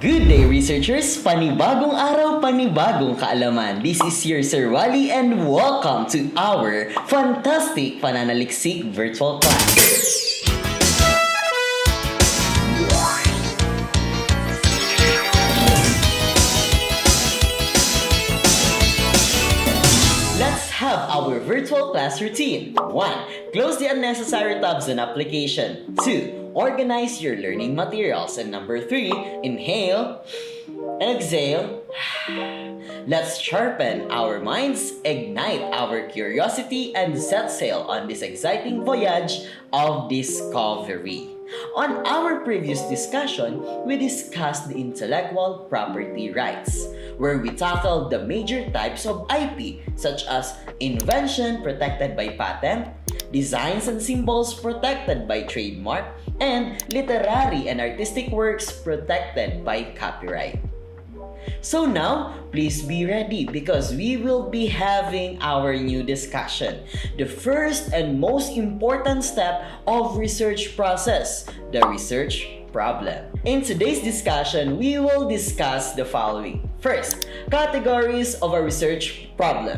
Good day, researchers! Panibagong araw, panibagong kaalaman. This is your Sir Wally and welcome to our fantastic pananaliksik virtual class. Let's have our virtual class routine. 1. Close the unnecessary tabs on application. 2. Organize your learning materials. And number 3, inhale and exhale. Let's sharpen our minds, ignite our curiosity, and set sail on this exciting voyage of discovery. On our previous discussion, we discussed the intellectual property rights, where we tackled the major types of IP, such as invention protected by patent, designs and symbols protected by trademark, and literary and artistic works protected by copyright. So now, please be ready because we will be having our new discussion. The first and most important step of research process, the research problem. In today's discussion, we will discuss the following. First, categories of a research problem.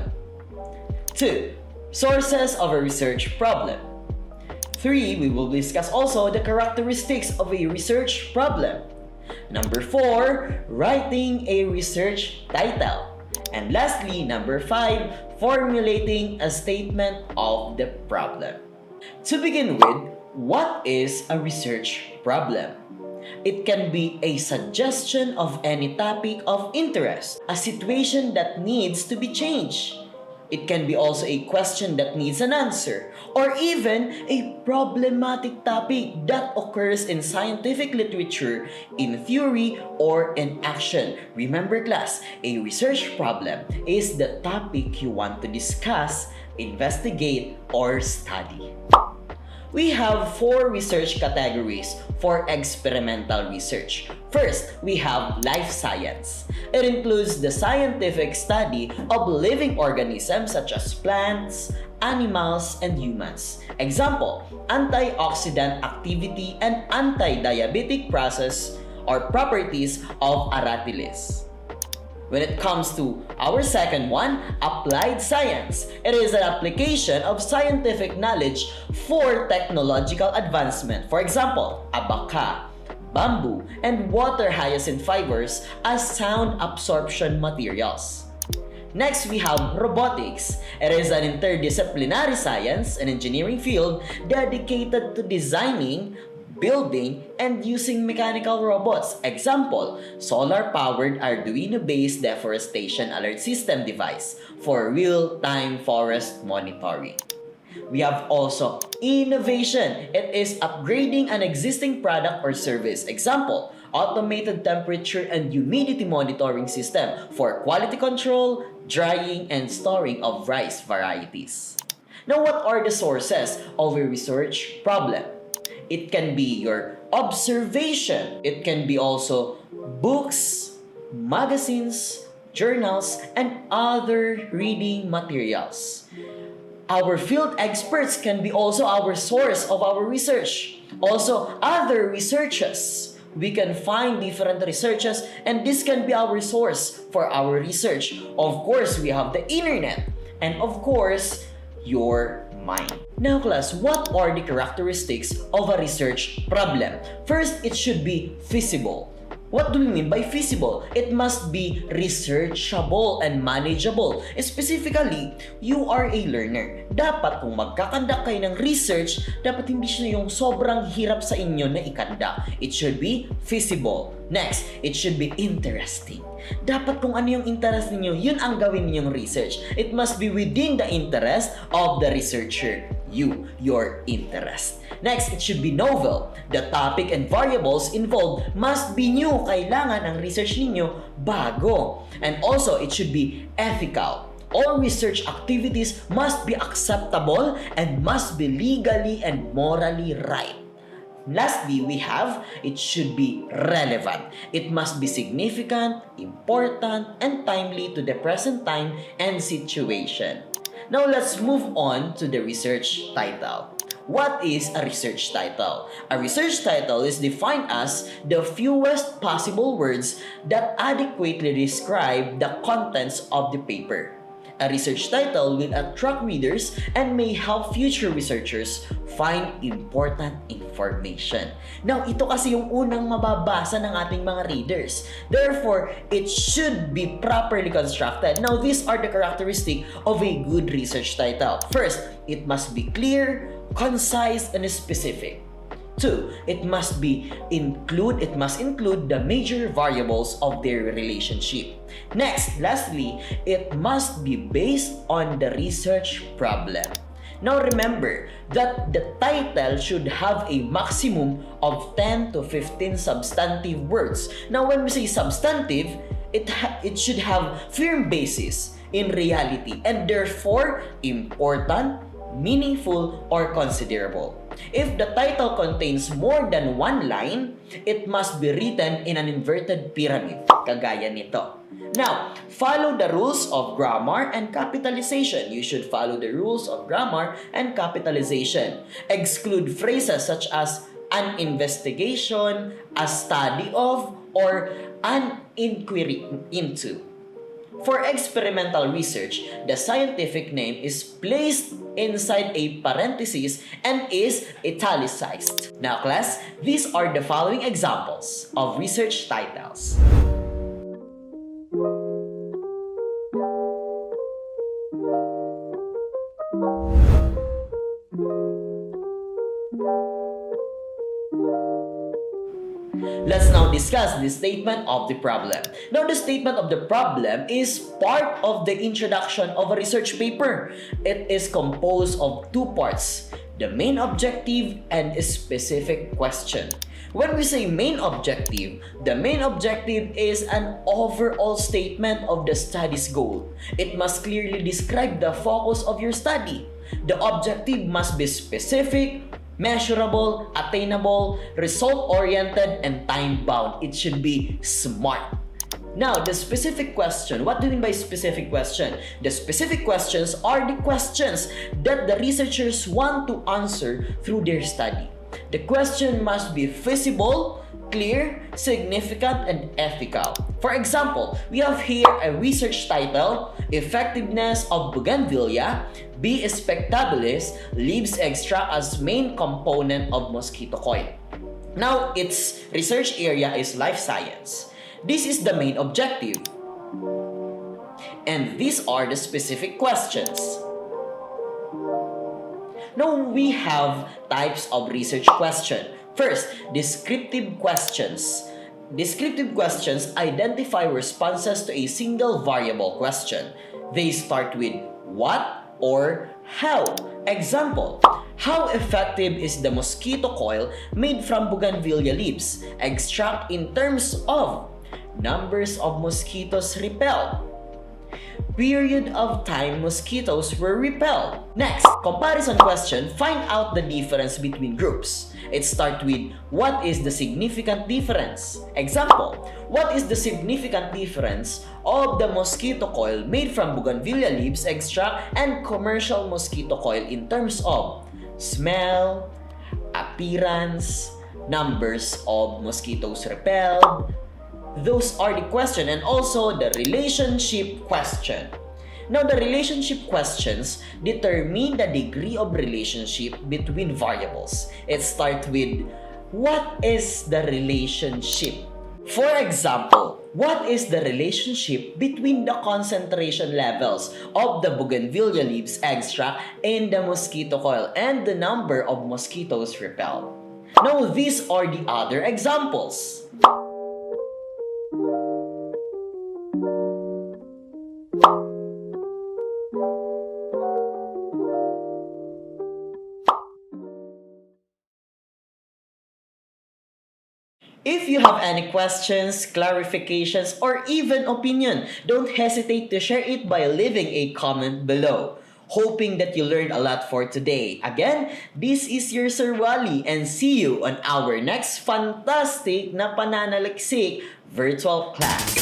2. Sources of a research problem. 3. We will discuss also the characteristics of a research problem. Number 4, writing a research title. And lastly, number 5, formulating a statement of the problem. To begin with, what is a research problem? It can be a suggestion of any topic of interest, a situation that needs to be changed. It can be also a question that needs an answer, or even a problematic topic that occurs in scientific literature, in theory, or in action. Remember class, a research problem is the topic you want to discuss, investigate, or study. We have 4 research categories for experimental research. First, we have life science. It includes the scientific study of living organisms such as plants, animals, and humans. Example, antioxidant activity and anti-diabetic process or properties of aratilis. When it comes to our second one, applied science. It is an application of scientific knowledge for technological advancement. For example, abaca, bamboo, and water hyacinth fibers as sound absorption materials. Next, we have robotics. It is an interdisciplinary science and engineering field dedicated to designing, building, and using mechanical robots. Example, solar-powered Arduino-based deforestation alert system device for real-time forest monitoring. We have also innovation. It is upgrading an existing product or service. Example, automated temperature and humidity monitoring system for quality control, drying, and storing of rice varieties. Now, what are the sources of a research problem? It can be your observation. It can be also books, magazines, journals, and other reading materials. Our field experts can be also our source of our research. Also, other researches. We can find different researches and this can be our source for our research. Of course, we have the internet. And of course, your mind. Now class, what are the characteristics of a research problem? First, it should be feasible. What do we mean by feasible? It must be researchable and manageable. Specifically, you are a learner. Dapat kung magkakandak kayo ng research, dapat hindi siya yung sobrang hirap sa inyo na ikanda. It should be feasible. Next, it should be interesting. Dapat kung ano yung interest ninyo, yun ang gawin ninyong research. It must be within the interest of the researcher. Your interest. Next, it should be novel. The topic and variables involved must be new. Kailangan ang research ninyo bago. And also, it should be ethical. All research activities must be acceptable and must be legally and morally right. Lastly, we have, it should be relevant. It must be significant, important, and timely to the present time and situation. Now, let's move on to the research title. What is a research title? A research title is defined as the fewest possible words that adequately describe the contents of the paper. A research title will attract readers and may help future researchers find important information. Now, ito kasi yung unang mababasa ng ating mga readers. Therefore, it should be properly constructed. Now, these are the characteristics of a good research title. First, it must be clear, concise, and specific. 2. It must include the major variables of their relationship. Next, lastly, it must be based on the research problem. Now remember that the title should have a maximum of 10 to 15 substantive words. Now when we say substantive, it should have firm basis in reality and therefore important, meaningful, or considerable. If the title contains more than one line, it must be written in an inverted pyramid, kagaya nito. Now, follow the rules of grammar and capitalization. You should follow the rules of grammar and capitalization. Exclude phrases such as an investigation, a study of, or an inquiry into. For experimental research, the scientific name is placed inside a parenthesis and is italicized. Now class, these are the following examples of research titles. Let's now discuss the statement of the problem. Now, the statement of the problem is part of the introduction of a research paper. It is composed of two parts, the main objective and a specific question. When we say main objective, the main objective is an overall statement of the study's goal. It must clearly describe the focus of your study. The objective must be specific, measurable, attainable, result-oriented, and time-bound. It should be SMART. Now, the specific question. What do you mean by specific question? The specific questions are the questions that the researchers want to answer through their study. The question must be feasible, clear, significant, and ethical. For example, we have here a research title, Effectiveness of Bougainvillea, B. spectabilis, leaves extract as main component of mosquito coil. Now, its research area is life science. This is the main objective. And these are the specific questions. Now, we have types of research question. First, descriptive questions. Descriptive questions identify responses to a single variable question. They start with what or how. Example, how effective is the mosquito coil made from bougainvillea leaves? Extract in terms of numbers of mosquitoes repelled, period of time mosquitoes were repelled. Next, comparison question, find out the difference between groups. It starts with, what is the significant difference? Example, what is the significant difference of the mosquito coil made from bougainvillea leaves extract and commercial mosquito coil in terms of smell, appearance, numbers of mosquitoes repelled? Those are the question, and also the relationship question. Now, the relationship questions determine the degree of relationship between variables. It starts with, what is the relationship? For example, what is the relationship between the concentration levels of the bougainvillea leaves extract in the mosquito coil and the number of mosquitoes repelled? Now, these are the other examples. If you have any questions, clarifications, or even opinion, don't hesitate to share it by leaving a comment below. Hoping that you learned a lot for today. Again, this is your Sir Wally, and see you on our next fantastic na pananaliksik virtual class.